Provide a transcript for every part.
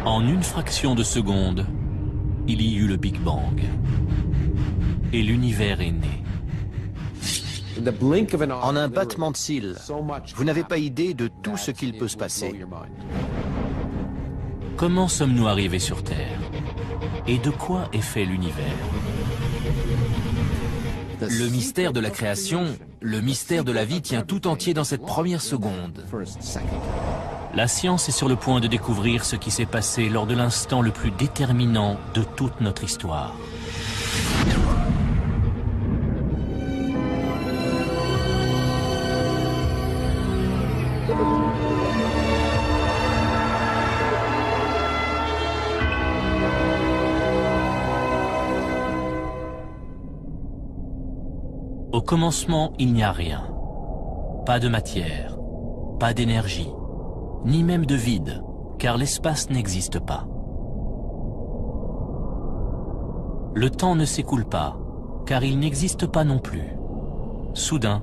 En une fraction de seconde, il y eut le Big Bang. Et l'univers est né. En un battement de cils, vous n'avez pas idée de tout ce qu'il peut se passer. Comment sommes-nous arrivés sur Terre? Et de quoi est fait l'univers? Le mystère de la création, le mystère de la vie tient tout entier dans cette première seconde. La science est sur le point de découvrir ce qui s'est passé lors de l'instant le plus déterminant de toute notre histoire. Au commencement, il n'y a rien. Pas de matière, pas d'énergie, ni même de vide, car l'espace n'existe pas. Le temps ne s'écoule pas, car il n'existe pas non plus. Soudain,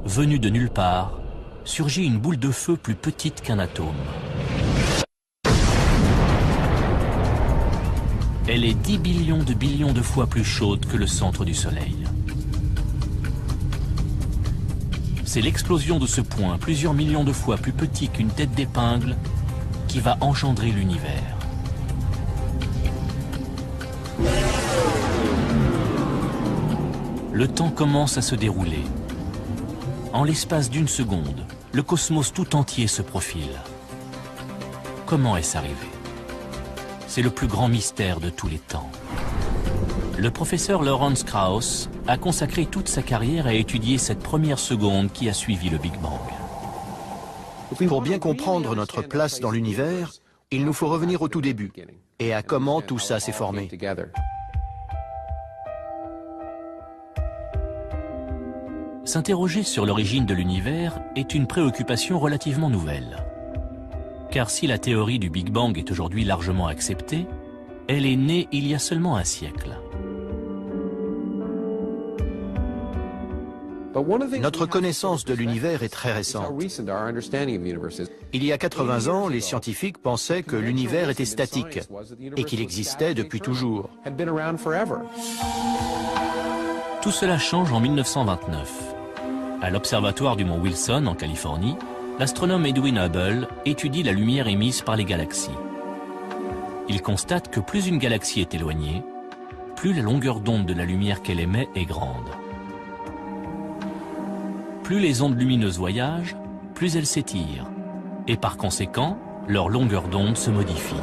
venue de nulle part, surgit une boule de feu plus petite qu'un atome. Elle est 10 billions de fois plus chaude que le centre du Soleil. C'est l'explosion de ce point, plusieurs millions de fois plus petit qu'une tête d'épingle, qui va engendrer l'univers. Le temps commence à se dérouler. En l'espace d'une seconde, le cosmos tout entier se profile. Comment est-ce arrivé? C'est le plus grand mystère de tous les temps. Le professeur Lawrence Krauss a consacré toute sa carrière à étudier cette première seconde qui a suivi le Big Bang. Pour bien comprendre notre place dans l'univers, il nous faut revenir au tout début et à comment tout ça s'est formé. S'interroger sur l'origine de l'univers est une préoccupation relativement nouvelle. Car si la théorie du Big Bang est aujourd'hui largement acceptée, elle est née il y a seulement un siècle. Notre connaissance de l'univers est très récente. Il y a 80 ans, les scientifiques pensaient que l'univers était statique et qu'il existait depuis toujours. Tout cela change en 1929. À l'observatoire du mont Wilson, en Californie, l'astronome Edwin Hubble étudie la lumière émise par les galaxies. Il constate que plus une galaxie est éloignée, plus la longueur d'onde de la lumière qu'elle émet est grande. Plus les ondes lumineuses voyagent, plus elles s'étirent, et par conséquent, leur longueur d'onde se modifie.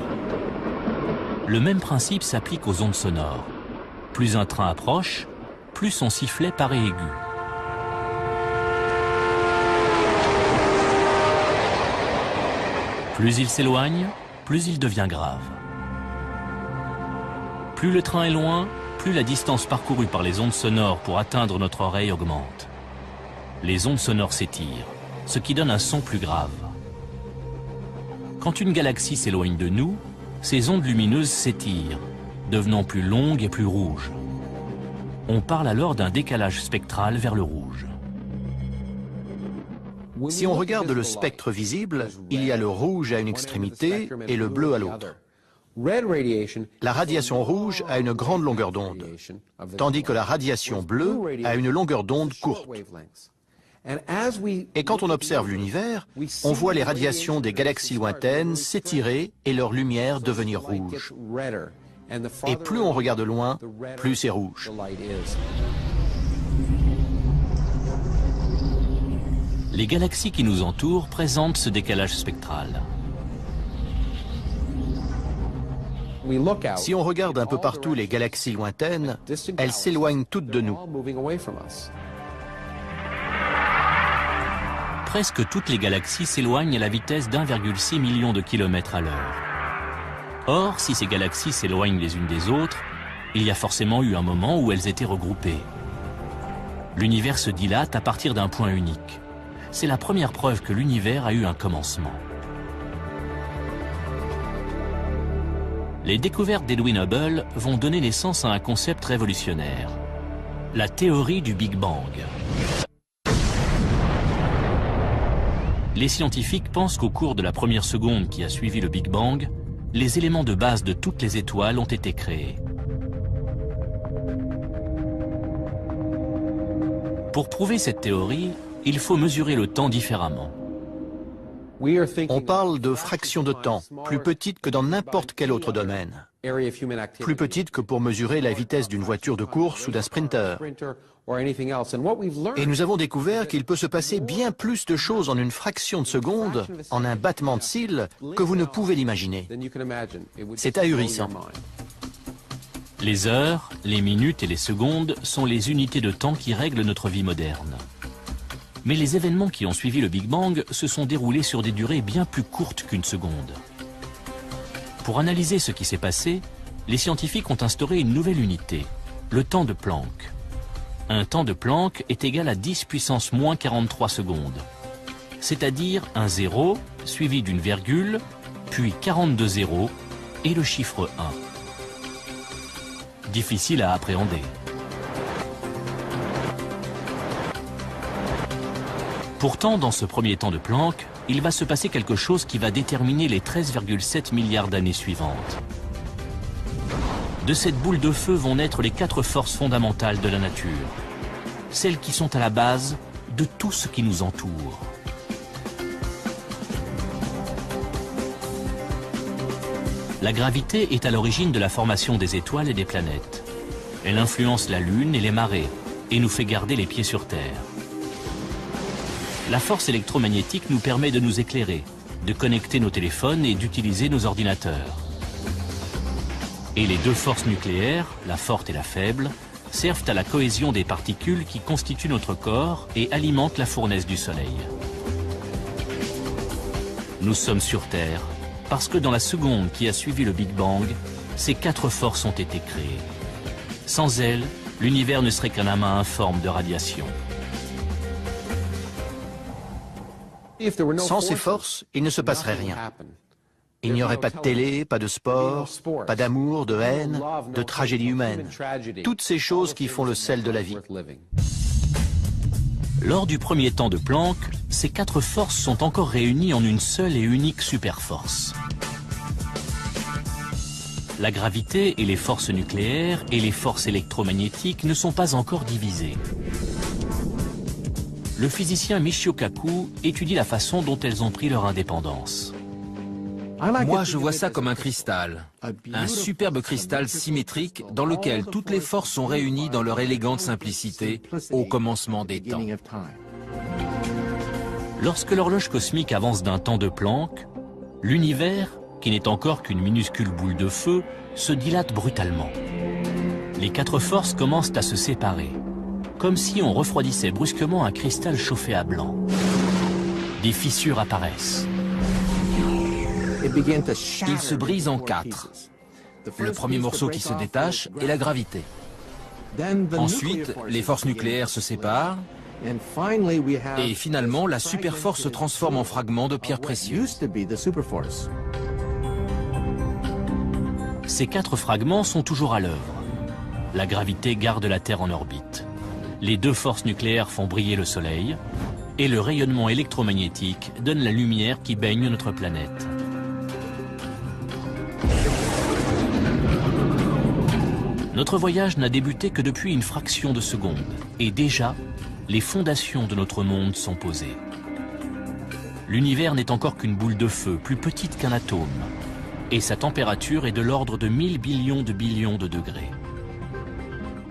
Le même principe s'applique aux ondes sonores. Plus un train approche, plus son sifflet paraît aigu. Plus il s'éloigne, plus il devient grave. Plus le train est loin, plus la distance parcourue par les ondes sonores pour atteindre notre oreille augmente. Les ondes sonores s'étirent, ce qui donne un son plus grave. Quand une galaxie s'éloigne de nous, ces ondes lumineuses s'étirent, devenant plus longues et plus rouges. On parle alors d'un décalage spectral vers le rouge. Si on regarde le spectre visible, il y a le rouge à une extrémité et le bleu à l'autre. La radiation rouge a une grande longueur d'onde, tandis que la radiation bleue a une longueur d'onde courte. Et quand on observe l'univers, on voit les radiations des galaxies lointaines s'étirer et leur lumière devenir rouge. Et plus on regarde loin, plus c'est rouge. Les galaxies qui nous entourent présentent ce décalage spectral. Si on regarde un peu partout les galaxies lointaines, elles s'éloignent toutes de nous. Presque toutes les galaxies s'éloignent à la vitesse d'1,6 million de kilomètres à l'heure. Or, si ces galaxies s'éloignent les unes des autres, il y a forcément eu un moment où elles étaient regroupées. L'univers se dilate à partir d'un point unique. C'est la première preuve que l'univers a eu un commencement. Les découvertes d'Edwin Hubble vont donner naissance à un concept révolutionnaire, la théorie du Big Bang. Les scientifiques pensent qu'au cours de la première seconde qui a suivi le Big Bang, les éléments de base de toutes les étoiles ont été créés. Pour prouver cette théorie, il faut mesurer le temps différemment. On parle de fractions de temps, plus petites que dans n'importe quel autre domaine. Plus petites que pour mesurer la vitesse d'une voiture de course ou d'un sprinter. Et nous avons découvert qu'il peut se passer bien plus de choses en une fraction de seconde, en un battement de cils, que vous ne pouvez l'imaginer. C'est ahurissant. Les heures, les minutes et les secondes sont les unités de temps qui règlent notre vie moderne. Mais les événements qui ont suivi le Big Bang se sont déroulés sur des durées bien plus courtes qu'une seconde. Pour analyser ce qui s'est passé, les scientifiques ont instauré une nouvelle unité, le temps de Planck. Un temps de Planck est égal à 10 puissance moins 43 secondes, c'est-à-dire un 0 suivi d'une virgule, puis 42 zéros et le chiffre 1. Difficile à appréhender. Pourtant, dans ce premier temps de Planck, il va se passer quelque chose qui va déterminer les 13,7 milliards d'années suivantes. De cette boule de feu vont naître les 4 forces fondamentales de la nature, celles qui sont à la base de tout ce qui nous entoure. La gravité est à l'origine de la formation des étoiles et des planètes. Elle influence la Lune et les marées et nous fait garder les pieds sur Terre. La force électromagnétique nous permet de nous éclairer, de connecter nos téléphones et d'utiliser nos ordinateurs. Et les 2 forces nucléaires, la forte et la faible, servent à la cohésion des particules qui constituent notre corps et alimentent la fournaise du Soleil. Nous sommes sur Terre parce que dans la seconde qui a suivi le Big Bang, ces 4 forces ont été créées. Sans elles, l'univers ne serait qu'un amas informe de radiation. Sans ces forces, il ne se passerait rien. Il n'y aurait pas de télé, pas de sport, pas d'amour, de haine, de tragédie humaine. Toutes ces choses qui font le sel de la vie. Lors du premier temps de Planck, ces 4 forces sont encore réunies en une seule et unique superforce. La gravité et les forces nucléaires et les forces électromagnétiques ne sont pas encore divisées. Le physicien Michio Kaku étudie la façon dont elles ont pris leur indépendance. Moi, je vois ça comme un cristal. Un superbe cristal symétrique dans lequel toutes les forces sont réunies dans leur élégante simplicité au commencement des temps. Lorsque l'horloge cosmique avance d'un temps de Planck, l'univers, qui n'est encore qu'une minuscule boule de feu, se dilate brutalement. Les 4 forces commencent à se séparer, comme si on refroidissait brusquement un cristal chauffé à blanc. Des fissures apparaissent. Il se brise en 4. Le premier morceau qui se détache est la gravité. Ensuite, les forces nucléaires se séparent. Et finalement, la superforce se transforme en fragments de pierres précieuses. Ces 4 fragments sont toujours à l'œuvre. La gravité garde la Terre en orbite. Les 2 forces nucléaires font briller le Soleil. Et le rayonnement électromagnétique donne la lumière qui baigne notre planète. Notre voyage n'a débuté que depuis une fraction de seconde. Et déjà, les fondations de notre monde sont posées. L'univers n'est encore qu'une boule de feu, plus petite qu'un atome. Et sa température est de l'ordre de 1000 billions de degrés.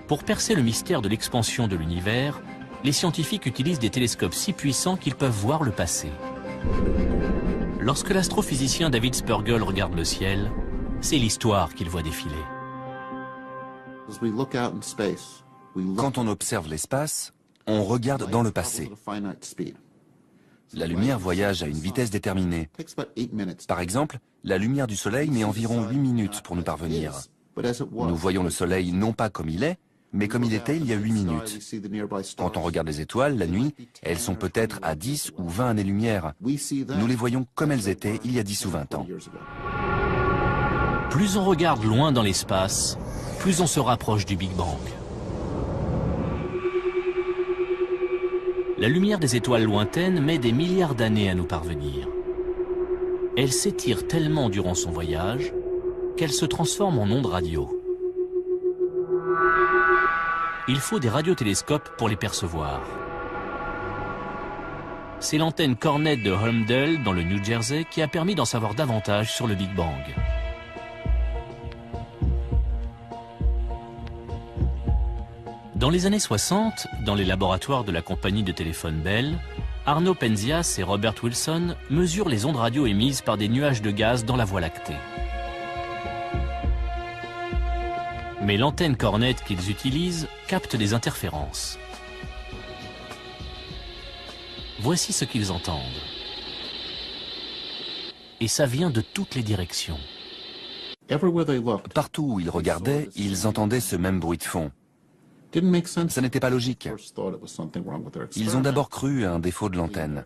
Pour percer le mystère de l'expansion de l'univers, les scientifiques utilisent des télescopes si puissants qu'ils peuvent voir le passé. Lorsque l'astrophysicien David Spergel regarde le ciel, c'est l'histoire qu'il voit défiler. Quand on observe l'espace, on regarde dans le passé. La lumière voyage à une vitesse déterminée. Par exemple, la lumière du Soleil met environ 8 minutes pour nous parvenir. Nous voyons le Soleil non pas comme il est, mais comme il était il y a 8 minutes. Quand on regarde les étoiles, la nuit, elles sont peut-être à 10 ou 20 années-lumière. Nous les voyons comme elles étaient il y a 10 ou 20 ans. Plus on regarde loin dans l'espace, plus on se rapproche du Big Bang. La lumière des étoiles lointaines met des milliards d'années à nous parvenir. Elle s'étire tellement durant son voyage qu'elle se transforme en onde radio. Il faut des radiotélescopes pour les percevoir. C'est l'antenne Cornet de Holmdel, dans le New Jersey, qui a permis d'en savoir davantage sur le Big Bang. Dans les années 60, dans les laboratoires de la compagnie de téléphone Bell, Arno Penzias et Robert Wilson mesurent les ondes radio émises par des nuages de gaz dans la Voie lactée. Mais l'antenne Cornet qu'ils utilisent capte des interférences. Voici ce qu'ils entendent. Et ça vient de toutes les directions. Partout où ils regardaient, ils entendaient ce même bruit de fond. Ça n'était pas logique. Ils ont d'abord cru à un défaut de l'antenne.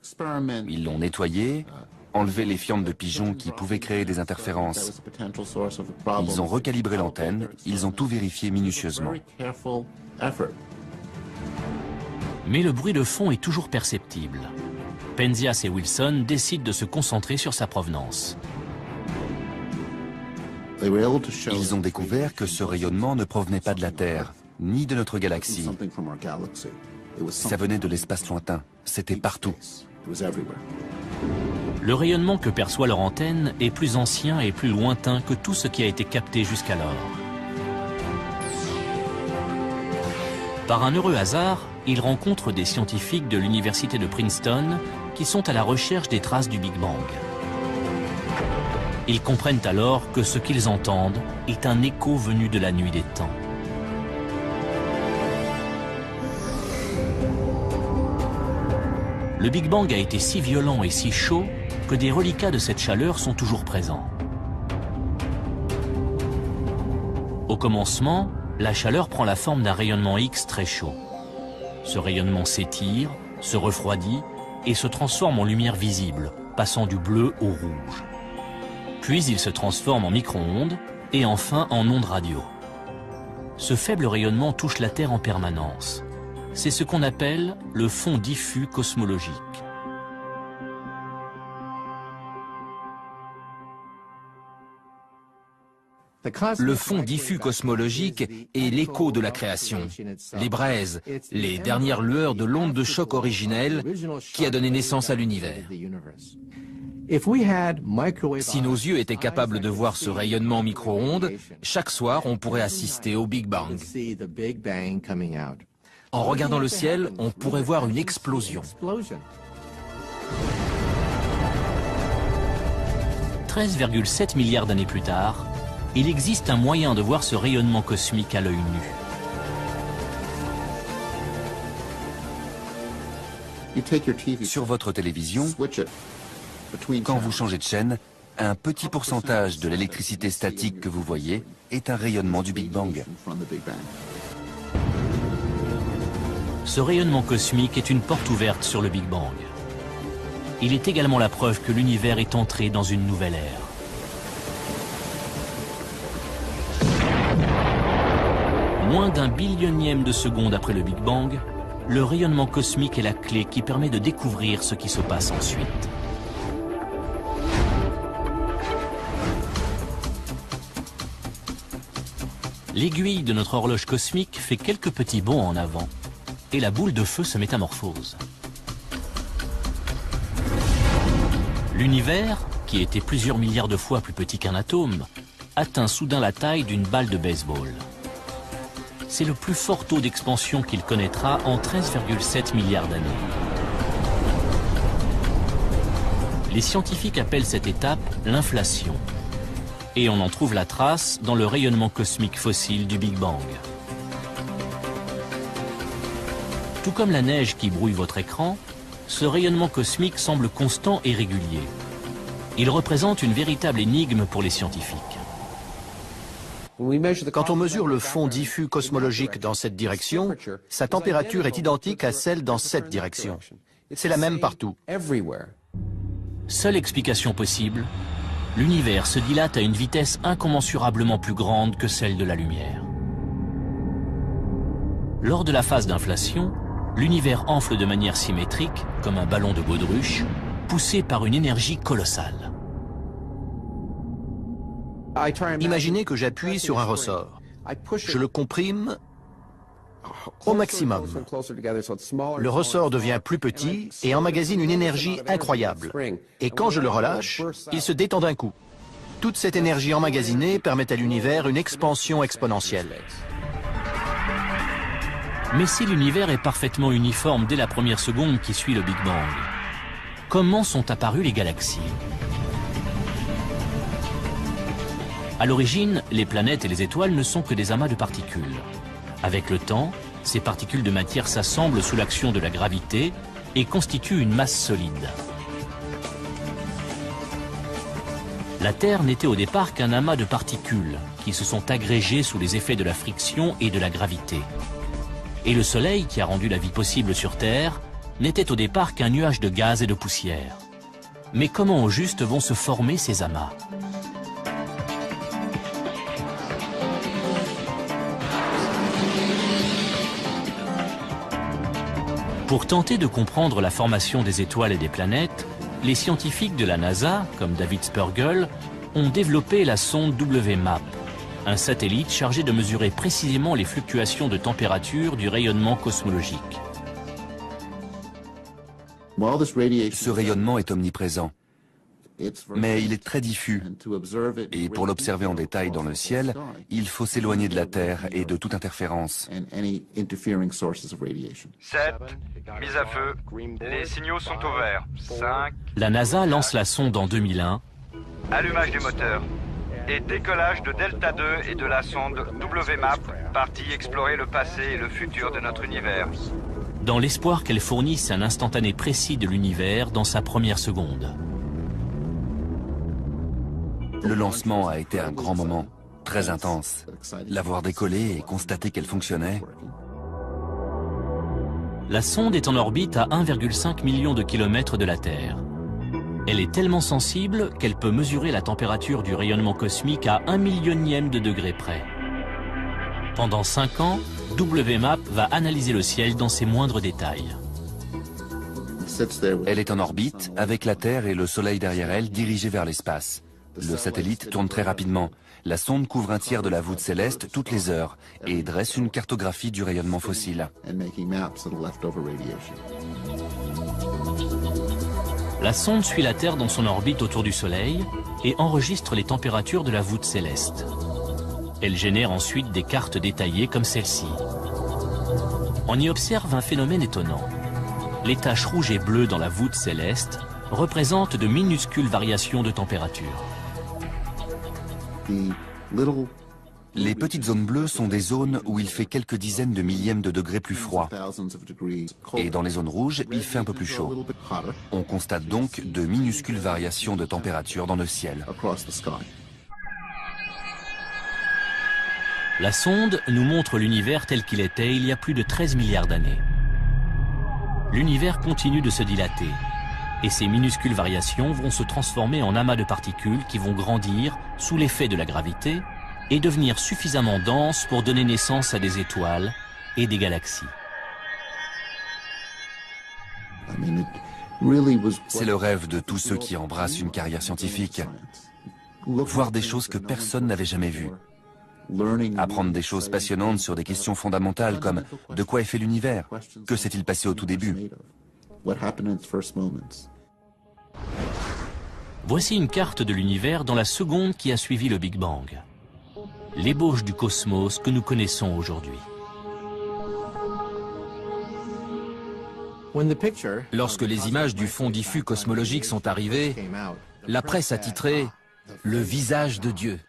Ils l'ont nettoyée, enlevé les fientes de pigeons qui pouvaient créer des interférences. Ils ont recalibré l'antenne, ils ont tout vérifié minutieusement. Mais le bruit de fond est toujours perceptible. Penzias et Wilson décident de se concentrer sur sa provenance. Ils ont découvert que ce rayonnement ne provenait pas de la Terre, ni de notre galaxie. Ça venait de l'espace lointain, c'était partout. Le rayonnement que perçoit leur antenne est plus ancien et plus lointain que tout ce qui a été capté jusqu'alors. Par un heureux hasard, ils rencontrent des scientifiques de l'université de Princeton qui sont à la recherche des traces du Big Bang. Ils comprennent alors que ce qu'ils entendent est un écho venu de la nuit des temps. Le Big Bang a été si violent et si chaud que des reliquats de cette chaleur sont toujours présents. Au commencement, la chaleur prend la forme d'un rayonnement X très chaud. Ce rayonnement s'étire, se refroidit et se transforme en lumière visible, passant du bleu au rouge. Puis il se transforme en micro-ondes et enfin en ondes radio. Ce faible rayonnement touche la Terre en permanence. C'est ce qu'on appelle le fond diffus cosmologique. Le fond diffus cosmologique est l'écho de la création, les braises, les dernières lueurs de l'onde de choc originelle qui a donné naissance à l'univers. Si nos yeux étaient capables de voir ce rayonnement micro-ondes, chaque soir on pourrait assister au Big Bang. En regardant le ciel, on pourrait voir une explosion. 13,7 milliards d'années plus tard, il existe un moyen de voir ce rayonnement cosmique à l'œil nu. Sur votre télévision, quand vous changez de chaîne, un petit pourcentage de l'électricité statique que vous voyez est un rayonnement du Big Bang. Ce rayonnement cosmique est une porte ouverte sur le Big Bang. Il est également la preuve que l'univers est entré dans une nouvelle ère. Moins d'un billionième de seconde après le Big Bang, le rayonnement cosmique est la clé qui permet de découvrir ce qui se passe ensuite. L'aiguille de notre horloge cosmique fait quelques petits bonds en avant et la boule de feu se métamorphose. L'univers, qui était plusieurs milliards de fois plus petit qu'un atome, atteint soudain la taille d'une balle de baseball. C'est le plus fort taux d'expansion qu'il connaîtra en 13,7 milliards d'années. Les scientifiques appellent cette étape l'inflation. Et on en trouve la trace dans le rayonnement cosmique fossile du Big Bang. Tout comme la neige qui brouille votre écran, ce rayonnement cosmique semble constant et régulier. Il représente une véritable énigme pour les scientifiques. Quand on mesure le fond diffus cosmologique dans cette direction, sa température est identique à celle dans cette direction. C'est la même partout. Seule explication possible, l'univers se dilate à une vitesse incommensurablement plus grande que celle de la lumière. Lors de la phase d'inflation, l'univers enfle de manière symétrique, comme un ballon de baudruche, poussé par une énergie colossale. Imaginez que j'appuie sur un ressort. Je le comprime au maximum. Le ressort devient plus petit et emmagasine une énergie incroyable. Et quand je le relâche, il se détend d'un coup. Toute cette énergie emmagasinée permet à l'univers une expansion exponentielle. Mais si l'univers est parfaitement uniforme dès la première seconde qui suit le Big Bang, comment sont apparues les galaxies? À l'origine, les planètes et les étoiles ne sont que des amas de particules. Avec le temps, ces particules de matière s'assemblent sous l'action de la gravité et constituent une masse solide. La Terre n'était au départ qu'un amas de particules qui se sont agrégées sous les effets de la friction et de la gravité. Et le Soleil, qui a rendu la vie possible sur Terre, n'était au départ qu'un nuage de gaz et de poussière. Mais comment au juste vont se former ces amas? Pour tenter de comprendre la formation des étoiles et des planètes, les scientifiques de la NASA, comme David Spergel, ont développé la sonde WMAP, un satellite chargé de mesurer précisément les fluctuations de température du rayonnement cosmologique. Ce rayonnement est omniprésent, mais il est très diffus. Et pour l'observer en détail dans le ciel, il faut s'éloigner de la Terre et de toute interférence. 7, mise à feu, les signaux sont au vert. 5, La NASA lance la sonde en 2001, allumage des moteurs. Et décollage de Delta 2 et de la sonde WMAP, partie explorer le passé et le futur de notre univers. dans l'espoir qu'elle fournisse un instantané précis de l'univers dans sa première seconde. Le lancement a été un grand moment, très intense. L'avoir décollée et constater qu'elle fonctionnait. La sonde est en orbite à 1,5 million de kilomètres de la Terre. Elle est tellement sensible qu'elle peut mesurer la température du rayonnement cosmique à 1 millionième de degré près. Pendant 5 ans, WMAP va analyser le ciel dans ses moindres détails. Elle est en orbite, avec la Terre et le Soleil derrière elle, dirigés vers l'espace. Le satellite tourne très rapidement. La sonde couvre un tiers de la voûte céleste toutes les heures et dresse une cartographie du rayonnement fossile. La sonde suit la Terre dans son orbite autour du Soleil et enregistre les températures de la voûte céleste. Elle génère ensuite des cartes détaillées comme celle-ci. On y observe un phénomène étonnant. Les taches rouges et bleues dans la voûte céleste représentent de minuscules variations de température. Les petites zones bleues sont des zones où il fait quelques dizaines de millièmes de degrés plus froid. Et dans les zones rouges, il fait un peu plus chaud. On constate donc de minuscules variations de température dans le ciel. La sonde nous montre l'univers tel qu'il était il y a plus de 13 milliards d'années. L'univers continue de se dilater. Et ces minuscules variations vont se transformer en amas de particules qui vont grandir sous l'effet de la gravité et devenir suffisamment denses pour donner naissance à des étoiles et des galaxies. C'est le rêve de tous ceux qui embrassent une carrière scientifique. Voir des choses que personne n'avait jamais vues. Apprendre des choses passionnantes sur des questions fondamentales comme de quoi est fait l'univers? Que s'est-il passé au tout début? Voici une carte de l'univers dans la seconde qui a suivi le Big Bang. L'ébauche du cosmos que nous connaissons aujourd'hui. Lorsque les images du fond diffus cosmologique sont arrivées, la presse a titré « Le visage de Dieu ».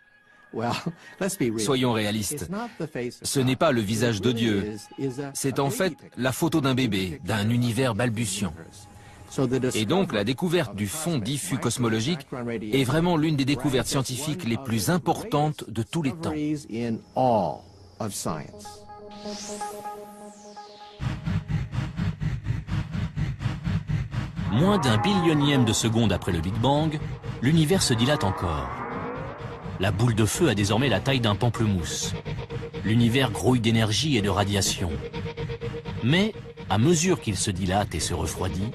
Soyons réalistes, ce n'est pas le visage de Dieu, c'est en fait la photo d'un bébé, d'un univers balbutiant. Et donc la découverte du fond diffus cosmologique est vraiment l'une des découvertes scientifiques les plus importantes de tous les temps. Moins d'un billionième de seconde après le Big Bang, l'univers se dilate encore. La boule de feu a désormais la taille d'un pamplemousse. L'univers grouille d'énergie et de radiation. Mais, à mesure qu'il se dilate et se refroidit,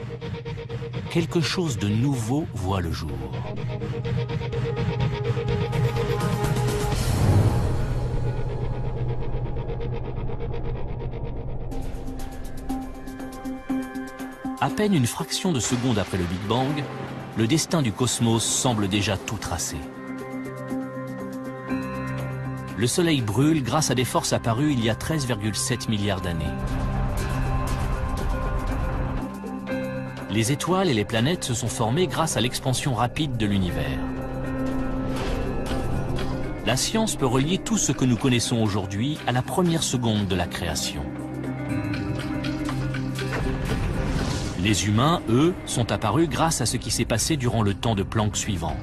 quelque chose de nouveau voit le jour. À peine une fraction de seconde après le Big Bang, le destin du cosmos semble déjà tout tracé. Le Soleil brûle grâce à des forces apparues il y a 13,7 milliards d'années. Les étoiles et les planètes se sont formées grâce à l'expansion rapide de l'univers. La science peut relier tout ce que nous connaissons aujourd'hui à la première seconde de la création. Les humains, eux, sont apparus grâce à ce qui s'est passé durant le temps de Planck suivant.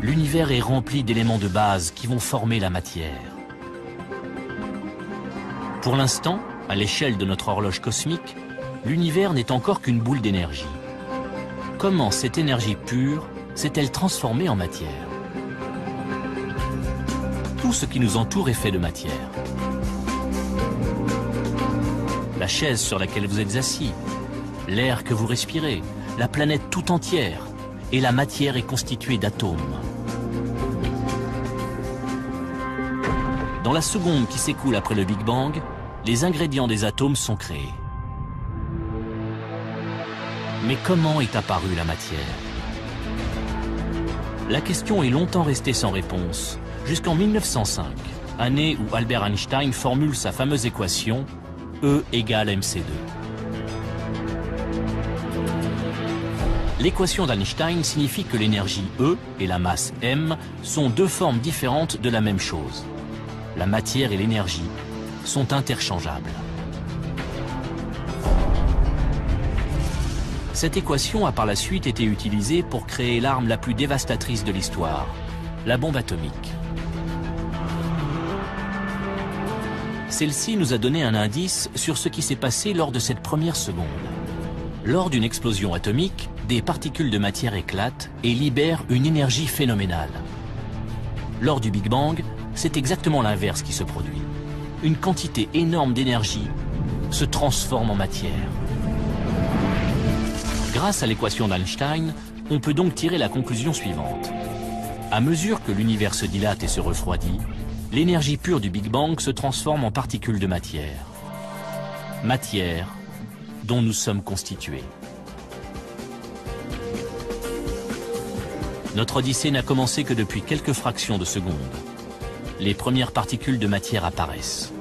L'univers est rempli d'éléments de base qui vont former la matière. Pour l'instant, à l'échelle de notre horloge cosmique, l'univers n'est encore qu'une boule d'énergie. Comment cette énergie pure s'est-elle transformée en matière? Tout ce qui nous entoure est fait de matière. La chaise sur laquelle vous êtes assis, l'air que vous respirez, la planète tout entière, et la matière est constituée d'atomes. Dans la seconde qui s'écoule après le Big Bang, les ingrédients des atomes sont créés. Mais comment est apparue la matière? La question est longtemps restée sans réponse, jusqu'en 1905, année où Albert Einstein formule sa fameuse équation E égale mc2. L'équation d'Einstein signifie que l'énergie E et la masse m sont deux formes différentes de la même chose. La matière et l'énergie sont interchangeables. Cette équation a par la suite été utilisée pour créer l'arme la plus dévastatrice de l'histoire, la bombe atomique. Celle-ci nous a donné un indice sur ce qui s'est passé lors de cette première seconde. Lors d'une explosion atomique, des particules de matière éclatent et libèrent une énergie phénoménale. Lors du Big Bang, c'est exactement l'inverse qui se produit. Une quantité énorme d'énergie se transforme en matière. Grâce à l'équation d'Einstein, on peut donc tirer la conclusion suivante. À mesure que l'univers se dilate et se refroidit, l'énergie pure du Big Bang se transforme en particules de matière. Matière dont nous sommes constitués. Notre odyssée n'a commencé que depuis quelques fractions de secondes. Les premières particules de matière apparaissent.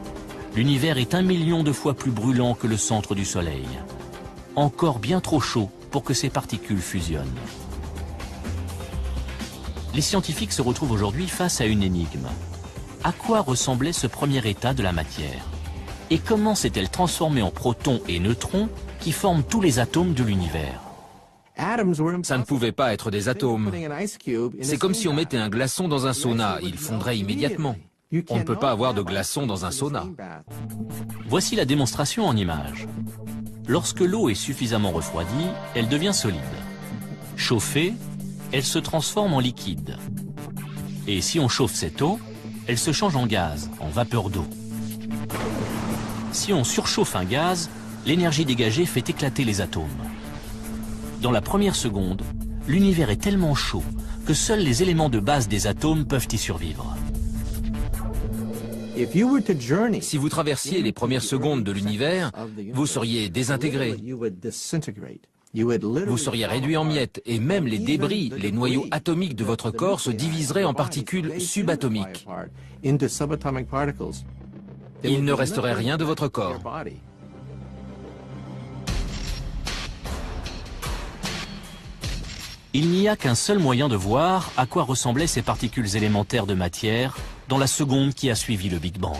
L'univers est 1 million de fois plus brûlant que le centre du Soleil. Encore bien trop chaud pour que ces particules fusionnent. Les scientifiques se retrouvent aujourd'hui face à une énigme. À quoi ressemblait ce premier état de la matière? Et comment s'est-elle transformée en protons et neutrons qui forment tous les atomes de l'univers? Ça ne pouvait pas être des atomes. C'est comme si on mettait un glaçon dans un sauna, il fondrait immédiatement. On ne peut pas avoir de glaçon dans un sauna. Voici la démonstration en images. Lorsque l'eau est suffisamment refroidie, elle devient solide. Chauffée, elle se transforme en liquide. Et si on chauffe cette eau, elle se change en gaz, en vapeur d'eau. Si on surchauffe un gaz, l'énergie dégagée fait éclater les atomes. Dans la première seconde, l'univers est tellement chaud que seuls les éléments de base des atomes peuvent y survivre. Si vous traversiez les premières secondes de l'univers, vous seriez désintégré. Vous seriez réduit en miettes et même les débris, les noyaux atomiques de votre corps se diviseraient en particules subatomiques. Il ne resterait rien de votre corps. Il n'y a qu'un seul moyen de voir à quoi ressemblaient ces particules élémentaires de matière dans la seconde qui a suivi le Big Bang.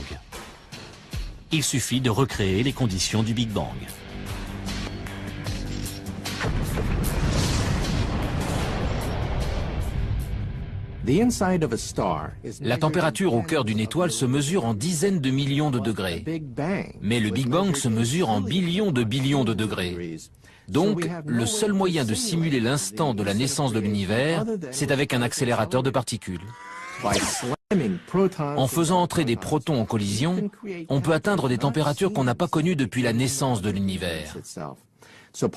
Il suffit de recréer les conditions du Big Bang. La température au cœur d'une étoile se mesure en dizaines de millions de degrés. Mais le Big Bang se mesure en billions de degrés. Donc, le seul moyen de simuler l'instant de la naissance de l'univers, c'est avec un accélérateur de particules. En faisant entrer des protons en collision, on peut atteindre des températures qu'on n'a pas connues depuis la naissance de l'univers.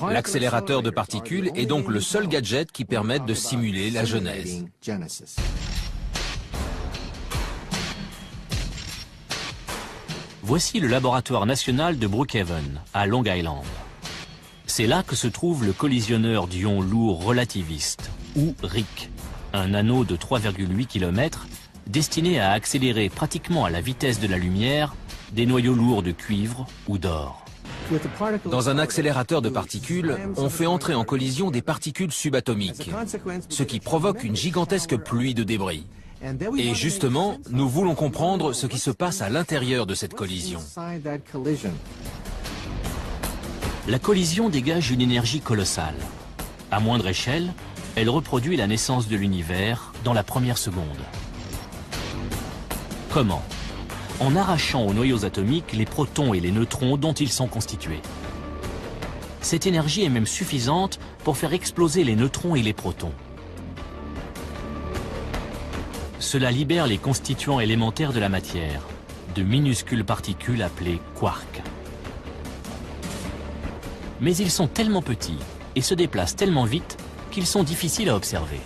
L'accélérateur de particules est donc le seul gadget qui permette de simuler la genèse. Voici le laboratoire national de Brookhaven, à Long Island. C'est là que se trouve le collisionneur d'ions lourds relativistes, ou RIC, un anneau de 3,8 km destiné à accélérer pratiquement à la vitesse de la lumière des noyaux lourds de cuivre ou d'or. Dans un accélérateur de particules, on fait entrer en collision des particules subatomiques, ce qui provoque une gigantesque pluie de débris. Et justement, nous voulons comprendre ce qui se passe à l'intérieur de cette collision. La collision dégage une énergie colossale. À moindre échelle, elle reproduit la naissance de l'univers dans la première seconde. Comment? En arrachant aux noyaux atomiques les protons et les neutrons dont ils sont constitués. Cette énergie est même suffisante pour faire exploser les neutrons et les protons. Cela libère les constituants élémentaires de la matière, de minuscules particules appelées quarks. Mais ils sont tellement petits et se déplacent tellement vite qu'ils sont difficiles à observer.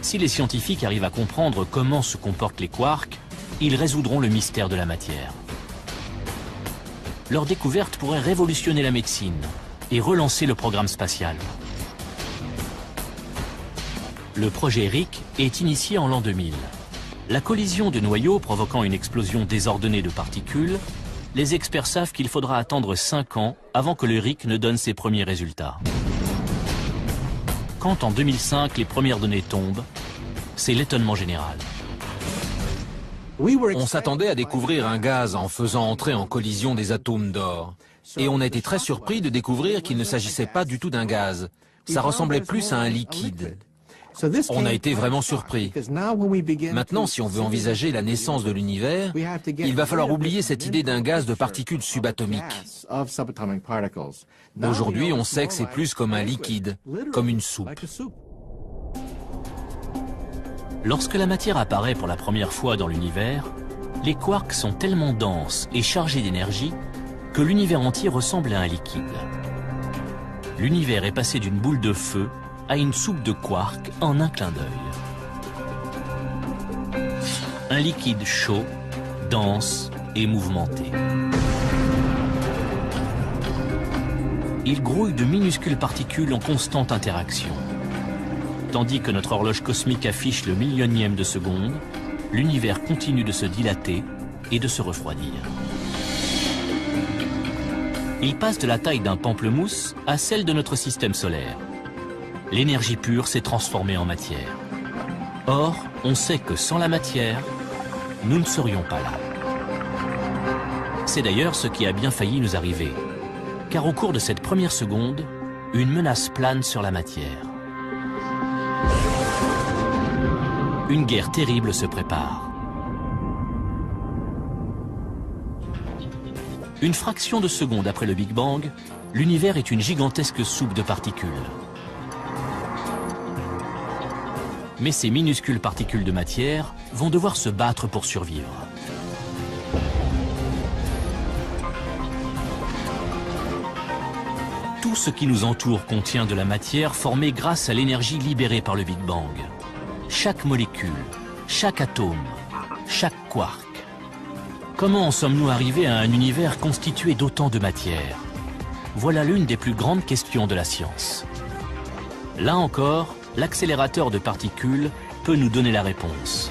Si les scientifiques arrivent à comprendre comment se comportent les quarks, ils résoudront le mystère de la matière. Leur découverte pourrait révolutionner la médecine et relancer le programme spatial. Le projet RIC est initié en l'an 2000. La collision de noyaux provoquant une explosion désordonnée de particules, les experts savent qu'il faudra attendre 5 ans avant que le RIC ne donne ses premiers résultats. Quand en 2005 les premières données tombent, c'est l'étonnement général. On s'attendait à découvrir un gaz en faisant entrer en collision des atomes d'or. Et on a été très surpris de découvrir qu'il ne s'agissait pas du tout d'un gaz. Ça ressemblait plus à un liquide. On a été vraiment surpris. Maintenant, si on veut envisager la naissance de l'univers, il va falloir oublier cette idée d'un gaz de particules subatomiques. Aujourd'hui, on sait que c'est plus comme un liquide, comme une soupe. Lorsque la matière apparaît pour la première fois dans l'univers, les quarks sont tellement denses et chargés d'énergie que l'univers entier ressemble à un liquide. L'univers est passé d'une boule de feu à une soupe de quarks en un clin d'œil. Un liquide chaud, dense et mouvementé. Il grouille de minuscules particules en constante interaction. Tandis que notre horloge cosmique affiche le millionième de seconde, l'univers continue de se dilater et de se refroidir. Il passe de la taille d'un pamplemousse à celle de notre système solaire. L'énergie pure s'est transformée en matière. Or, on sait que sans la matière, nous ne serions pas là. C'est d'ailleurs ce qui a bien failli nous arriver, car au cours de cette première seconde, une menace plane sur la matière. Une guerre terrible se prépare. Une fraction de seconde après le Big Bang, l'univers est une gigantesque soupe de particules. Mais ces minuscules particules de matière vont devoir se battre pour survivre. Tout ce qui nous entoure contient de la matière formée grâce à l'énergie libérée par le Big Bang. Chaque molécule, chaque atome, chaque quark. Comment en sommes-nous arrivés à un univers constitué d'autant de matière? Voilà l'une des plus grandes questions de la science. Là encore, l'accélérateur de particules peut nous donner la réponse.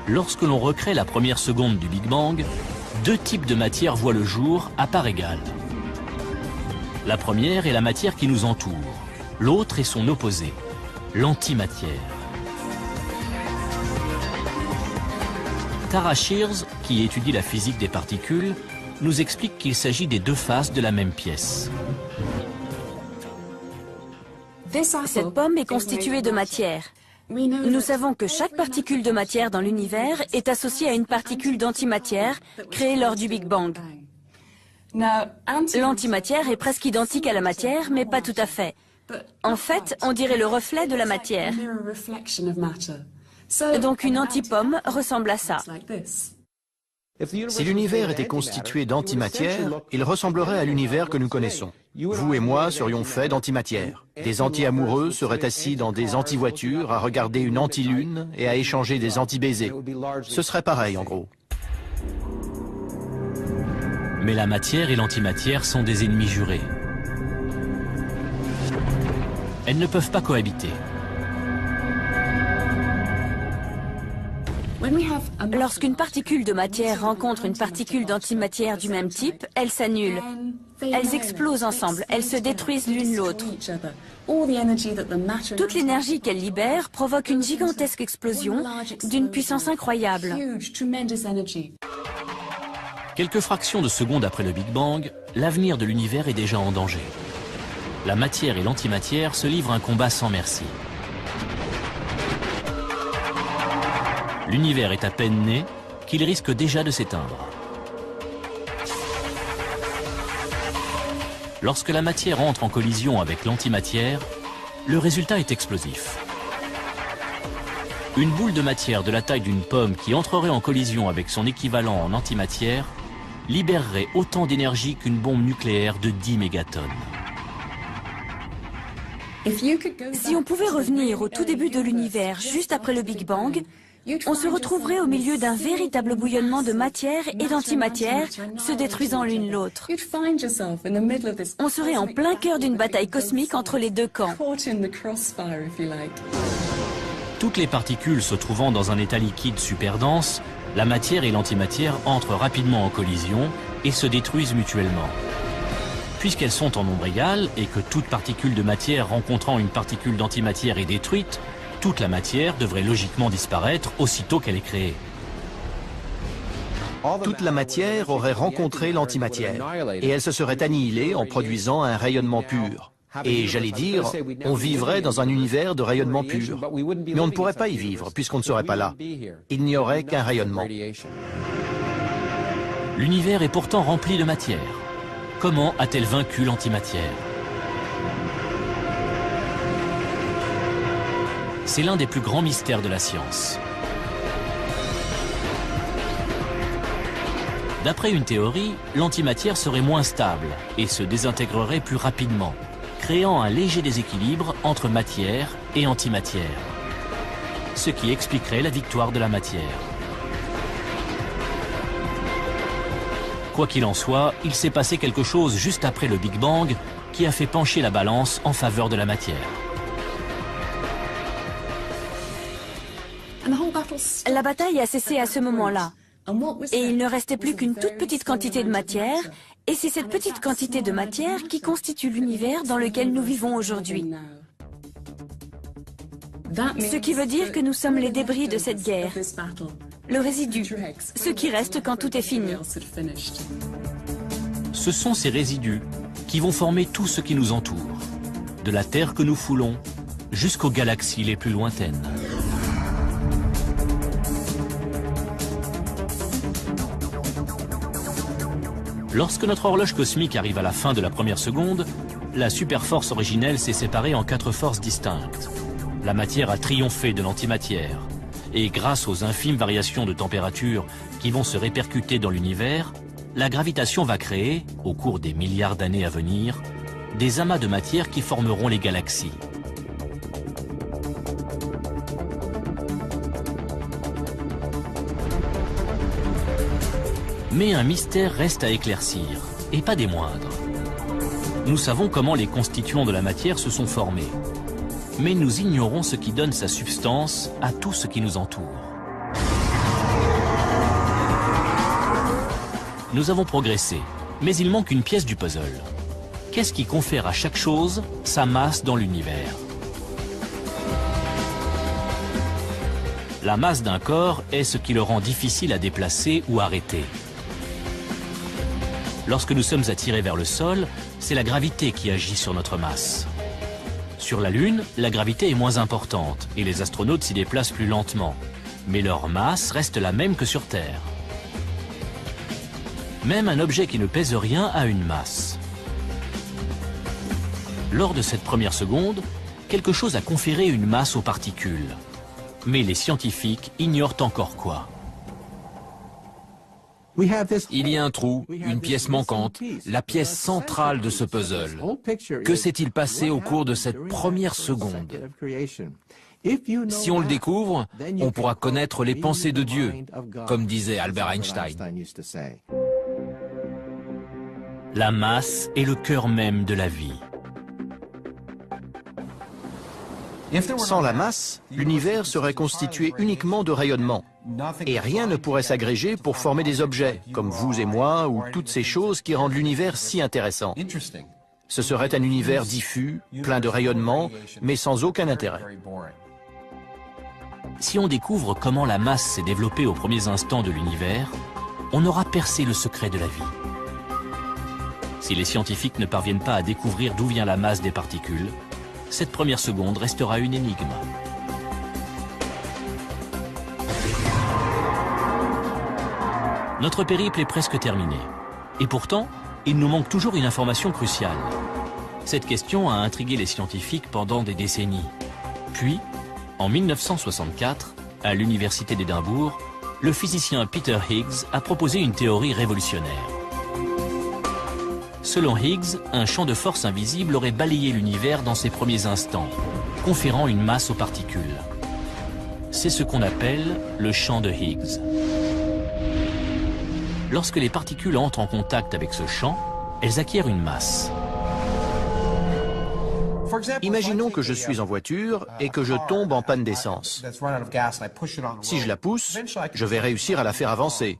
Lorsque l'on recrée la première seconde du Big Bang, 2 types de matière voient le jour à part égale. La première est la matière qui nous entoure, l'autre est son opposé, l'antimatière. Tara Shears, qui étudie la physique des particules, nous explique qu'il s'agit des 2 faces de la même pièce. Cette pomme est constituée de matière. Nous savons que chaque particule de matière dans l'univers est associée à une particule d'antimatière créée lors du Big Bang. L'antimatière est presque identique à la matière, mais pas tout à fait. En fait, on dirait le reflet de la matière. Donc une antipomme ressemble à ça. Si l'univers était constitué d'antimatière, il ressemblerait à l'univers que nous connaissons. Vous et moi serions faits d'antimatière. Des anti-amoureux seraient assis dans des anti-voitures à regarder une anti-lune et à échanger des anti-baisers. Ce serait pareil en gros. Mais la matière et l'antimatière sont des ennemis jurés. Elles ne peuvent pas cohabiter. Lorsqu'une particule de matière rencontre une particule d'antimatière du même type, elles s'annulent. Elles explosent ensemble, elles se détruisent l'une l'autre. Toute l'énergie qu'elles libèrent provoque une gigantesque explosion d'une puissance incroyable. Quelques fractions de secondes après le Big Bang, l'avenir de l'univers est déjà en danger. La matière et l'antimatière se livrent un combat sans merci. L'univers est à peine né qu'il risque déjà de s'éteindre. Lorsque la matière entre en collision avec l'antimatière, le résultat est explosif. Une boule de matière de la taille d'une pomme qui entrerait en collision avec son équivalent en antimatière libérerait autant d'énergie qu'une bombe nucléaire de 10 mégatonnes. Si on pouvait revenir au tout début de l'univers, juste après le Big Bang, on se retrouverait au milieu d'un véritable bouillonnement de matière et d'antimatière se détruisant l'une l'autre. On serait en plein cœur d'une bataille cosmique entre les deux camps. Toutes les particules se trouvant dans un état liquide super dense, la matière et l'antimatière entrent rapidement en collision et se détruisent mutuellement. Puisqu'elles sont en nombre égal et que toute particule de matière rencontrant une particule d'antimatière est détruite, toute la matière devrait logiquement disparaître aussitôt qu'elle est créée. Toute la matière aurait rencontré l'antimatière et elle se serait annihilée en produisant un rayonnement pur. Et j'allais dire, on vivrait dans un univers de rayonnement pur. Mais on ne pourrait pas y vivre puisqu'on ne serait pas là. Il n'y aurait qu'un rayonnement. L'univers est pourtant rempli de matière. Comment a-t-elle vaincu l'antimatière? C'est l'un des plus grands mystères de la science. D'après une théorie, l'antimatière serait moins stable et se désintégrerait plus rapidement, créant un léger déséquilibre entre matière et antimatière, ce qui expliquerait la victoire de la matière. Quoi qu'il en soit, il s'est passé quelque chose juste après le Big Bang qui a fait pencher la balance en faveur de la matière. La bataille a cessé à ce moment-là. Et il ne restait plus qu'une toute petite quantité de matière, et c'est cette petite quantité de matière qui constitue l'univers dans lequel nous vivons aujourd'hui. Ce qui veut dire que nous sommes les débris de cette guerre, le résidu, ce qui reste quand tout est fini. Ce sont ces résidus qui vont former tout ce qui nous entoure, de la Terre que nous foulons jusqu'aux galaxies les plus lointaines. Lorsque notre horloge cosmique arrive à la fin de la première seconde, la superforce originelle s'est séparée en 4 forces distinctes. La matière a triomphé de l'antimatière. Et grâce aux infimes variations de température qui vont se répercuter dans l'univers, la gravitation va créer, au cours des milliards d'années à venir, des amas de matière qui formeront les galaxies. Mais un mystère reste à éclaircir, et pas des moindres. Nous savons comment les constituants de la matière se sont formés, mais nous ignorons ce qui donne sa substance à tout ce qui nous entoure. Nous avons progressé, mais il manque une pièce du puzzle. Qu'est-ce qui confère à chaque chose sa masse dans l'univers? La masse d'un corps est ce qui le rend difficile à déplacer ou arrêter. Lorsque nous sommes attirés vers le sol, c'est la gravité qui agit sur notre masse. Sur la Lune, la gravité est moins importante et les astronautes s'y déplacent plus lentement. Mais leur masse reste la même que sur Terre. Même un objet qui ne pèse rien a une masse. Lors de cette première seconde, quelque chose a conféré une masse aux particules. Mais les scientifiques ignorent encore quoi. Il y a un trou, une pièce manquante, la pièce centrale de ce puzzle. Que s'est-il passé au cours de cette première seconde? Si on le découvre, on pourra connaître les pensées de Dieu, comme disait Albert Einstein. La masse est le cœur même de la vie. Sans la masse, l'univers serait constitué uniquement de rayonnement. Et rien ne pourrait s'agréger pour former des objets, comme vous et moi, ou toutes ces choses qui rendent l'univers si intéressant. Ce serait un univers diffus, plein de rayonnement, mais sans aucun intérêt. Si on découvre comment la masse s'est développée aux premiers instants de l'univers, on aura percé le secret de la vie. Si les scientifiques ne parviennent pas à découvrir d'où vient la masse des particules, cette première seconde restera une énigme. Notre périple est presque terminé. Et pourtant, il nous manque toujours une information cruciale. Cette question a intrigué les scientifiques pendant des décennies. Puis, en 1964, à l'université d'Édimbourg, le physicien Peter Higgs a proposé une théorie révolutionnaire. Selon Higgs, un champ de force invisible aurait balayé l'univers dans ses premiers instants, conférant une masse aux particules. C'est ce qu'on appelle le champ de Higgs. Lorsque les particules entrent en contact avec ce champ, elles acquièrent une masse. Imaginons que je suis en voiture et que je tombe en panne d'essence. Si je la pousse, je vais réussir à la faire avancer.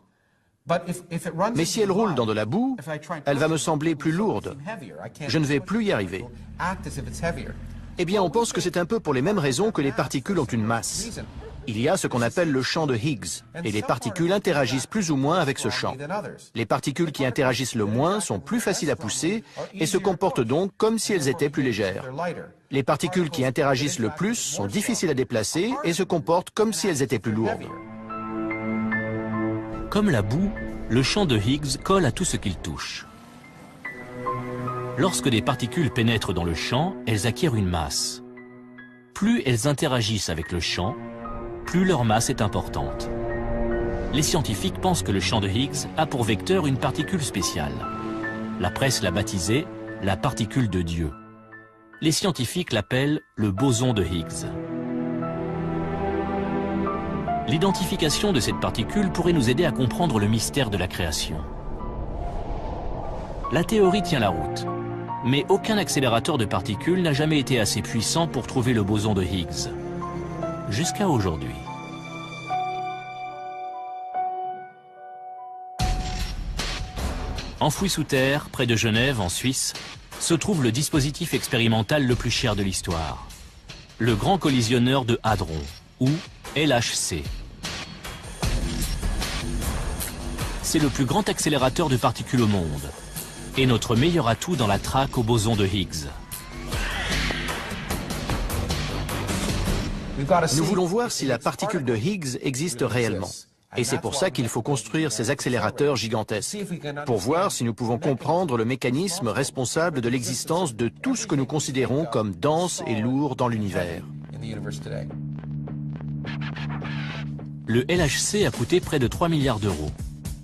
Mais si elle roule dans de la boue, elle va me sembler plus lourde. Je ne vais plus y arriver. Eh bien, on pense que c'est un peu pour les mêmes raisons que les particules ont une masse. Il y a ce qu'on appelle le champ de Higgs, et les particules interagissent plus ou moins avec ce champ. Les particules qui interagissent le moins sont plus faciles à pousser et se comportent donc comme si elles étaient plus légères. Les particules qui interagissent le plus sont difficiles à déplacer et se comportent comme si elles étaient plus lourdes. Comme la boue, le champ de Higgs colle à tout ce qu'il touche. Lorsque des particules pénètrent dans le champ, elles acquièrent une masse. Plus elles interagissent avec le champ, plus leur masse est importante. Les scientifiques pensent que le champ de Higgs a pour vecteur une particule spéciale. La presse l'a baptisée la particule de Dieu. Les scientifiques l'appellent le boson de Higgs. L'identification de cette particule pourrait nous aider à comprendre le mystère de la création. La théorie tient la route, mais aucun accélérateur de particules n'a jamais été assez puissant pour trouver le boson de Higgs. Jusqu'à aujourd'hui. Enfoui sous terre, près de Genève, en Suisse, se trouve le dispositif expérimental le plus cher de l'histoire. Le Grand Collisionneur de Hadron, ou LHC. C'est le plus grand accélérateur de particules au monde, et notre meilleur atout dans la traque au boson de Higgs. Nous voulons voir si la particule de Higgs existe réellement. Et c'est pour ça qu'il faut construire ces accélérateurs gigantesques, pour voir si nous pouvons comprendre le mécanisme responsable de l'existence de tout ce que nous considérons comme dense et lourd dans l'univers. Le LHC a coûté près de 3 milliards d'euros.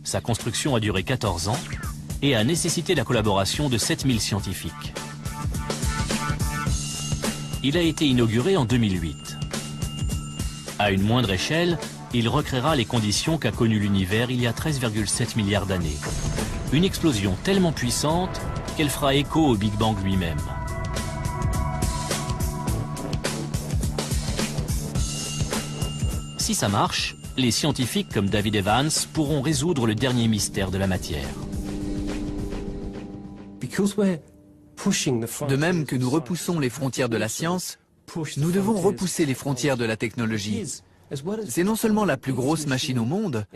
Sa construction a duré 14 ans et a nécessité la collaboration de 7000 scientifiques. Il a été inauguré en 2008. À une moindre échelle, il recréera les conditions qu'a connues l'univers il y a 13,7 milliards d'années. Une explosion tellement puissante qu'elle fera écho au Big Bang lui-même. Si ça marche, les scientifiques comme David Evans pourront résoudre le dernier mystère de la matière. De même que nous repoussons les frontières de la science, nous devons repousser les frontières de la technologie. C'est non seulement la plus grosse machine au monde,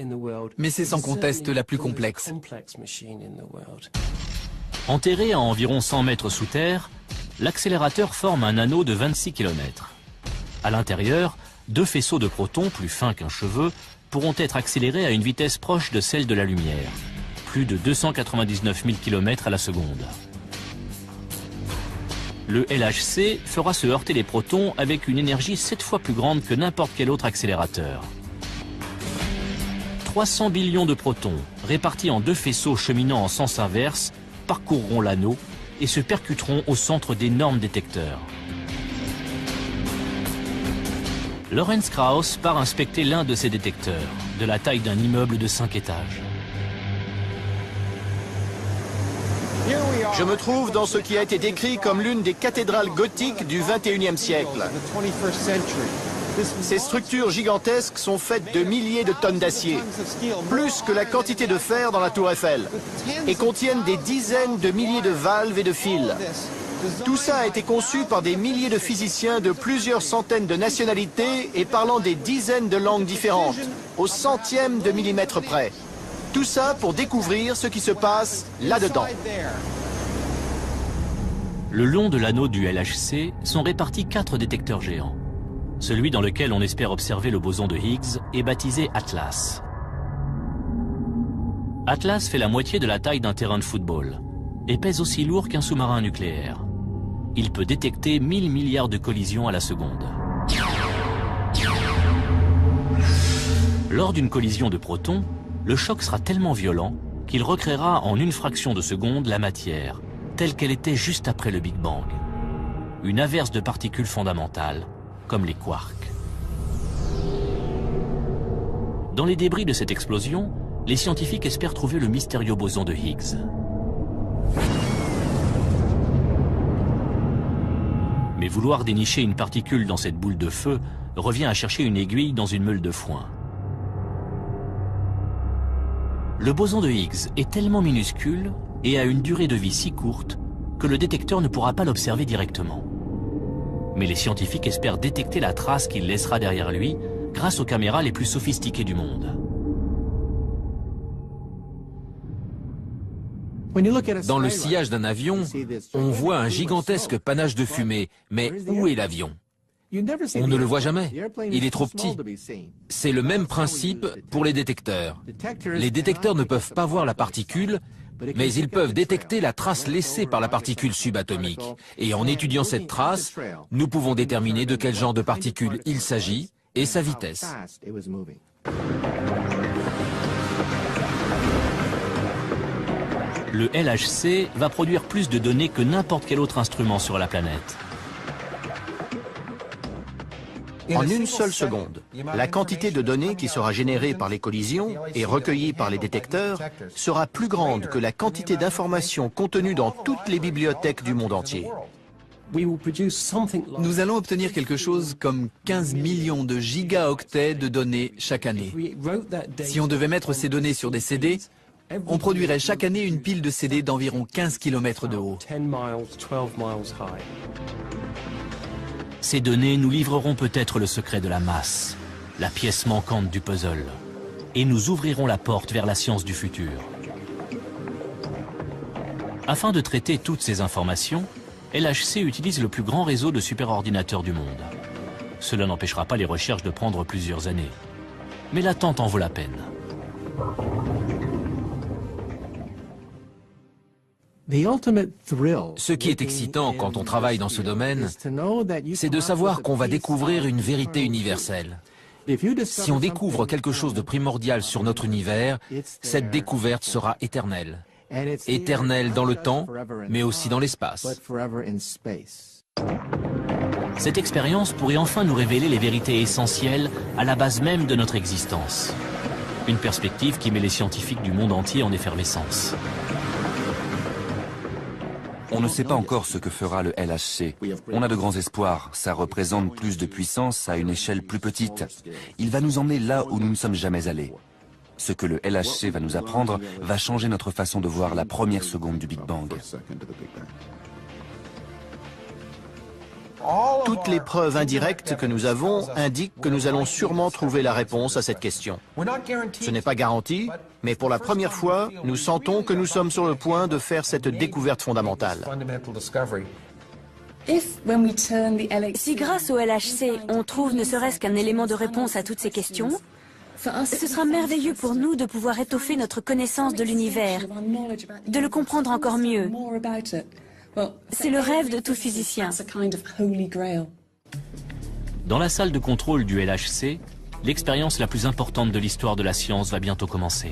mais c'est sans conteste la plus complexe. Enterré à environ 100 mètres sous terre, l'accélérateur forme un anneau de 26 km. À l'intérieur, 2 faisceaux de protons plus fins qu'un cheveu pourront être accélérés à une vitesse proche de celle de la lumière, plus de 299 000 km à la seconde. Le LHC fera se heurter les protons avec une énergie 7 fois plus grande que n'importe quel autre accélérateur. 300 billions de protons répartis en 2 faisceaux cheminant en sens inverse, parcourront l'anneau et se percuteront au centre d'énormes détecteurs. Lawrence Krauss part inspecter l'un de ces détecteurs, de la taille d'un immeuble de 5 étages. Je me trouve dans ce qui a été décrit comme l'une des cathédrales gothiques du XXIe siècle. Ces structures gigantesques sont faites de milliers de tonnes d'acier, plus que la quantité de fer dans la tour Eiffel, et contiennent des dizaines de milliers de valves et de fils. Tout ça a été conçu par des milliers de physiciens de plusieurs centaines de nationalités et parlant des dizaines de langues différentes, au centième de millimètre près. Tout ça pour découvrir ce qui se passe là-dedans. Le long de l'anneau du LHC sont répartis 4 détecteurs géants. Celui dans lequel on espère observer le boson de Higgs est baptisé Atlas. Atlas fait la moitié de la taille d'un terrain de football et pèse aussi lourd qu'un sous-marin nucléaire. Il peut détecter 1000 milliards de collisions à la seconde. Lors d'une collision de protons, le choc sera tellement violent qu'il recréera en une fraction de seconde la matière, telle qu'elle était juste après le Big Bang. Une averse de particules fondamentales, comme les quarks. Dans les débris de cette explosion, les scientifiques espèrent trouver le mystérieux boson de Higgs. Mais vouloir dénicher une particule dans cette boule de feu revient à chercher une aiguille dans une meule de foin. Le boson de Higgs est tellement minuscule et a une durée de vie si courte que le détecteur ne pourra pas l'observer directement. Mais les scientifiques espèrent détecter la trace qu'il laissera derrière lui grâce aux caméras les plus sophistiquées du monde. Dans le sillage d'un avion, on voit un gigantesque panache de fumée. Mais où est l'avion? On ne le voit jamais. Il est trop petit. C'est le même principe pour les détecteurs. Les détecteurs ne peuvent pas voir la particule, mais ils peuvent détecter la trace laissée par la particule subatomique. Et en étudiant cette trace, nous pouvons déterminer de quel genre de particule il s'agit et sa vitesse. Le LHC va produire plus de données que n'importe quel autre instrument sur la planète. En une seule seconde, la quantité de données qui sera générée par les collisions et recueillie par les détecteurs sera plus grande que la quantité d'informations contenues dans toutes les bibliothèques du monde entier. Nous allons obtenir quelque chose comme 15 millions de gigaoctets de données chaque année. Si on devait mettre ces données sur des CD, on produirait chaque année une pile de CD d'environ 15 km de haut. Ces données nous livreront peut-être le secret de la masse, la pièce manquante du puzzle, et nous ouvrirons la porte vers la science du futur. Afin de traiter toutes ces informations, LHC utilise le plus grand réseau de superordinateurs du monde. Cela n'empêchera pas les recherches de prendre plusieurs années. Mais l'attente en vaut la peine. Ce qui est excitant quand on travaille dans ce domaine, c'est de savoir qu'on va découvrir une vérité universelle. Si on découvre quelque chose de primordial sur notre univers, cette découverte sera éternelle. Éternelle dans le temps, mais aussi dans l'espace. Cette expérience pourrait enfin nous révéler les vérités essentielles à la base même de notre existence. Une perspective qui met les scientifiques du monde entier en effervescence. On ne sait pas encore ce que fera le LHC. On a de grands espoirs. Ça représente plus de puissance à une échelle plus petite. Il va nous emmener là où nous ne sommes jamais allés. Ce que le LHC va nous apprendre va changer notre façon de voir la première seconde du Big Bang. Toutes les preuves indirectes que nous avons indiquent que nous allons sûrement trouver la réponse à cette question. Ce n'est pas garanti, mais pour la première fois, nous sentons que nous sommes sur le point de faire cette découverte fondamentale. Si grâce au LHC, on trouve ne serait-ce qu'un élément de réponse à toutes ces questions, ce sera merveilleux pour nous de pouvoir étoffer notre connaissance de l'univers, de le comprendre encore mieux. C'est le rêve de tout physicien. Dans la salle de contrôle du LHC, l'expérience la plus importante de l'histoire de la science va bientôt commencer.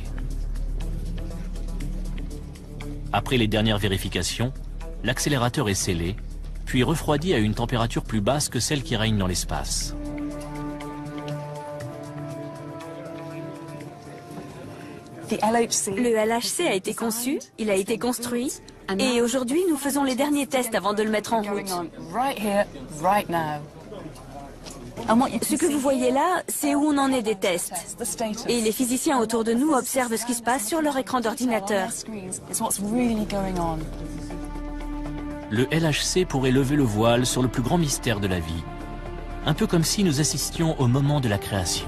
Après les dernières vérifications, l'accélérateur est scellé, puis refroidi à une température plus basse que celle qui règne dans l'espace. Le LHC a été conçu, il a été construit, et aujourd'hui nous faisons les derniers tests avant de le mettre en route. Ce que vous voyez là, c'est où on en est des tests. Et les physiciens autour de nous observent ce qui se passe sur leur écran d'ordinateur. Le LHC pourrait lever le voile sur le plus grand mystère de la vie, un peu comme si nous assistions au moment de la création.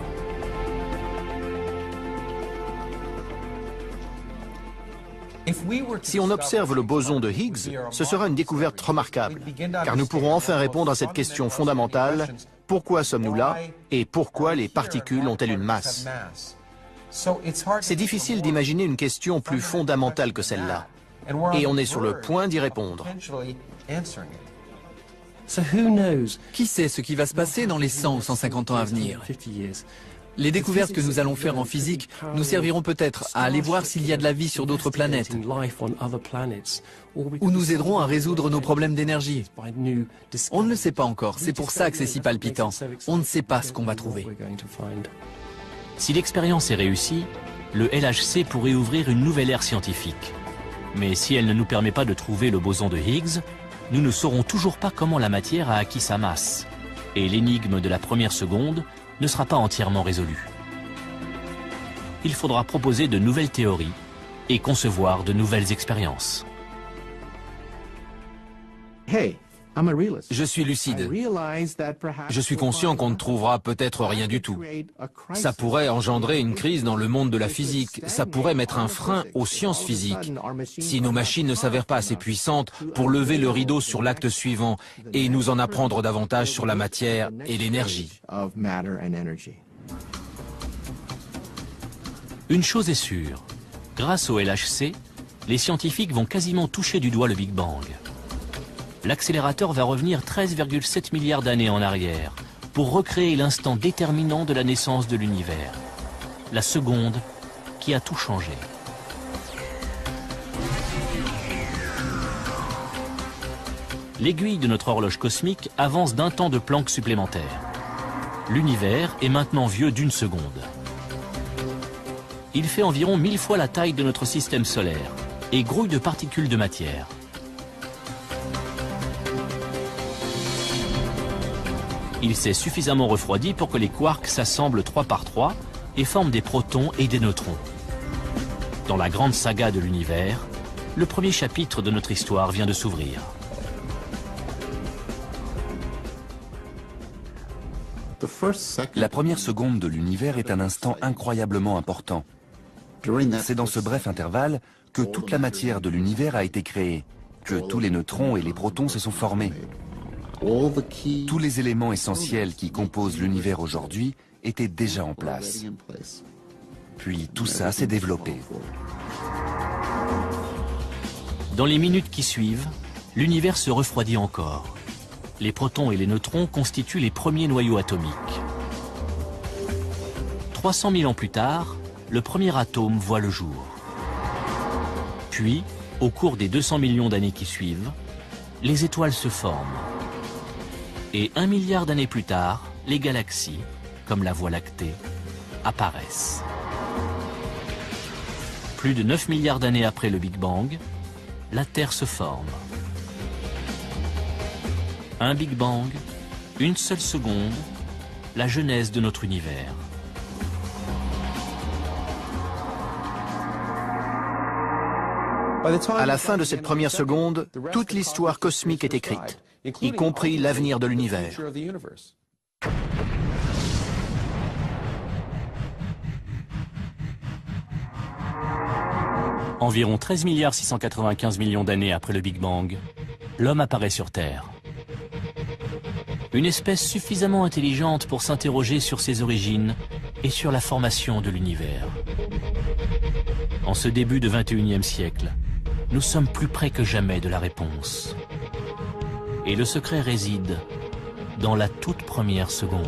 Si on observe le boson de Higgs, ce sera une découverte remarquable, car nous pourrons enfin répondre à cette question fondamentale: pourquoi sommes-nous là et pourquoi les particules ont-elles une masse? C'est difficile d'imaginer une question plus fondamentale que celle-là, et on est sur le point d'y répondre. Qui sait ce qui va se passer dans les 100 ou 150 ans à venir? Les découvertes que nous allons faire en physique nous serviront peut-être à aller voir s'il y a de la vie sur d'autres planètes, ou nous aideront à résoudre nos problèmes d'énergie. On ne le sait pas encore, c'est pour ça que c'est si palpitant. On ne sait pas ce qu'on va trouver. Si l'expérience est réussie, le LHC pourrait ouvrir une nouvelle ère scientifique. Mais si elle ne nous permet pas de trouver le boson de Higgs, nous ne saurons toujours pas comment la matière a acquis sa masse. Et l'énigme de la première seconde ne sera pas entièrement résolue. Il faudra proposer de nouvelles théories et concevoir de nouvelles expériences. Je suis lucide. Je suis conscient qu'on ne trouvera peut-être rien du tout. Ça pourrait engendrer une crise dans le monde de la physique. Ça pourrait mettre un frein aux sciences physiques. Si nos machines ne s'avèrent pas assez puissantes pour lever le rideau sur l'acte suivant et nous en apprendre davantage sur la matière et l'énergie. Une chose est sûre, grâce au LHC, les scientifiques vont quasiment toucher du doigt le Big Bang. L'accélérateur va revenir 13,7 milliards d'années en arrière pour recréer l'instant déterminant de la naissance de l'univers, la seconde qui a tout changé. L'aiguille de notre horloge cosmique avance d'un temps de Planck supplémentaire. L'univers est maintenant vieux d'une seconde. Il fait environ 1000 fois la taille de notre système solaire et grouille de particules de matière. Il s'est suffisamment refroidi pour que les quarks s'assemblent 3 par 3 et forment des protons et des neutrons. Dans la grande saga de l'univers, le premier chapitre de notre histoire vient de s'ouvrir. La première seconde de l'univers est un instant incroyablement important. C'est dans ce bref intervalle que toute la matière de l'univers a été créée, que tous les neutrons et les protons se sont formés. Tous les éléments essentiels qui composent l'univers aujourd'hui étaient déjà en place. Puis tout ça s'est développé. Dans les minutes qui suivent, l'univers se refroidit encore. Les protons et les neutrons constituent les premiers noyaux atomiques. 300 000 ans plus tard, le premier atome voit le jour. Puis, au cours des 200 millions d'années qui suivent, les étoiles se forment. Et 1 milliard d'années plus tard, les galaxies, comme la Voie lactée, apparaissent. Plus de 9 milliards d'années après le Big Bang, la Terre se forme. Un Big Bang, une seule seconde, la genèse de notre univers. À la fin de cette première seconde, toute l'histoire cosmique est écrite, y compris l'avenir de l'univers. Environ 13 695 millions d'années après le Big Bang, l'homme apparaît sur Terre. Une espèce suffisamment intelligente pour s'interroger sur ses origines et sur la formation de l'univers. En ce début de 21e siècle, nous sommes plus près que jamais de la réponse. Et le secret réside dans la toute première seconde.